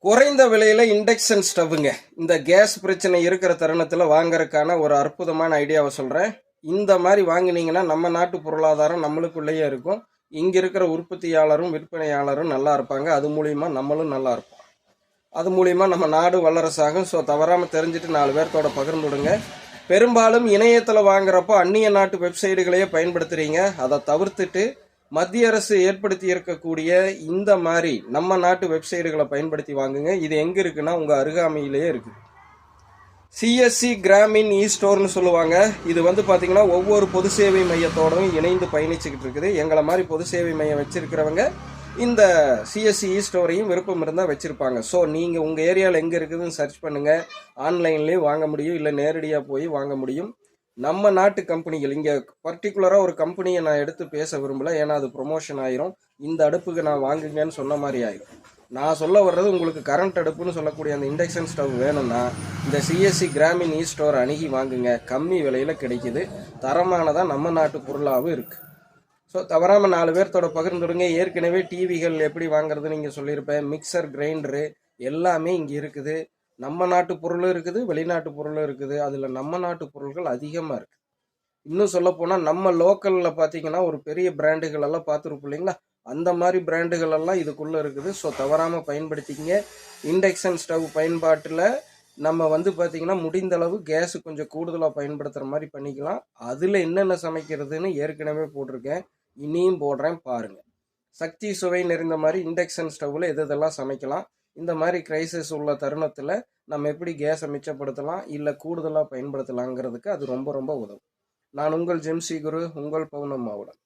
குறைந்த விலையில இண்டக்ஷன் ஸ்டவ்வுங்க. இந்த கேஸ் பிரச்சனை இருக்கிற தருணத்தில் வாங்கறதுக்கான ஒரு அற்புதமான ஐடியாவை சொல்கிறேன். இந்த மாதிரி வாங்கினீங்கன்னா நம்ம நாட்டு பொருளாதாரம் நம்மளுக்குள்ளேயே இருக்கும். இங்கே இருக்கிற உற்பத்தியாளரும் விற்பனையாளரும் நல்லா இருப்பாங்க. அது மூலிமா நம்மளும் நல்லா இருப்போம். அது மூலிமா நம்ம நாடு வல்லரசாகும். ஸோ தவறாமல் தெரிஞ்சுட்டு 4 பேர்த்தோட பகிர்ந்துடுங்க. பெரும்பாலும் இணையத்தில் வாங்குறப்போ அந்நிய நாட்டு வெப்சைட்டுகளையே பயன்படுத்துகிறீங்க. அதை தவிர்த்துட்டு மத்திய அரசு ஏற்படுத்தி இருக்கக்கூடிய இந்த மாதிரி நம்ம நாட்டு வெப்சைட்டுகளை பயன்படுத்தி வாங்குங்க. இது எங்கே இருக்குன்னா உங்கள் அருகாமையிலேயே இருக்குது. சிஎஸ்சி கிராமின் இ ஸ்டோர்னு சொல்லுவாங்க. இது பார்த்தீங்கன்னா ஒவ்வொரு பொது சேவை மையத்தோடும் இணைந்து பயணிச்சுக்கிட்டு இருக்குது. எங்களை மாதிரி பொது சேவை மையம் வச்சிருக்கிறவங்க இந்த சிஎஸ்சி இ ஸ்டோரையும் விருப்பம் இருந்தால் வச்சுருப்பாங்க. ஸோ நீங்கள் உங்கள் ஏரியாவில் எங்கே இருக்குதுன்னு சர்ச் பண்ணுங்கள். ஆன்லைன்லேயே வாங்க முடியும், இல்லை நேரடியாக போய் வாங்க முடியும். நம்ம நாட்டு கம்பெனிகள், இங்கே பர்டிகுலராக ஒரு கம்பெனியை நான் எடுத்து பேச விரும்பலை, ஏன்னா அது ப்ரொமோஷன் ஆயிரும். இந்த அடுப்புக்கு நான் வாங்குங்கன்னு சொன்ன மாதிரி ஆயிரும். நான் சொல்ல வர்றது உங்களுக்கு கரண்ட் அடுப்புன்னு சொல்லக்கூடிய அந்த இண்டக்ஷன் ஸ்டவ் வேணும்னா இந்த சிஎஸ்சி கிராமின் இ ஸ்டோர் அணுகி வாங்குங்க. கம்மி விலையில் கிடைக்குது, தரமானதாக நம்ம நாட்டு பொருளாகவும் இருக்குது. ஸோ தவறாமல் 4 பேர்த்தோட பகிர்ந்துடுங்க. ஏற்கனவே டிவிகள் எப்படி வாங்குறதுன்னு நீங்கள் சொல்லியிருப்பேன். மிக்சர், கிரைண்டரு எல்லாமே இங்கே இருக்குது. நம்ம நாட்டு பொருளும் இருக்குது, வெளிநாட்டு பொருளும் இருக்குது. அதில் நம்ம நாட்டு பொருள்கள் அதிகமாக இருக்குது. இன்னும் சொல்லப்போனால் நம்ம லோக்கலில் பார்த்தீங்கன்னா ஒரு பெரிய பிராண்டுகள் எல்லாம் பார்த்துருப்போம் இல்லைங்களா, அந்த மாதிரி பிராண்டுகள் எல்லாம் இதுக்குள்ளே இருக்குது. ஸோ தவறாமல் பயன்படுத்திக்கிங்க. இண்டக்ஷன் ஸ்டவ் பயன்பாட்டில் நம்ம பார்த்தீங்கன்னா முடிந்தளவு கேஸு கொஞ்சம் கூடுதலாக பயன்படுத்துகிற மாதிரி பண்ணிக்கலாம். அதில் என்னென்ன சமைக்கிறதுன்னு ஏற்கனவே போட்டிருக்கேன், இனியும் போடுறேன் பாருங்கள். சக்தி சுவை நிறைந்த மாதிரி இண்டக்ஷன் ஸ்டவ்வில் எதெல்லாம் சமைக்கலாம், இந்த மாதிரி கிரைசிஸ் உள்ள தருணத்தில் நம்ம எப்படி கேஸை மிச்சப்படுத்தலாம் இல்லை கூடுதலாக பயன்படுத்தலாங்கிறதுக்கு அது ரொம்ப ரொம்ப உதவும். நான் உங்கள் ஜெம்சி குரு, உங்கள் பௌர்ணமாவுடன்.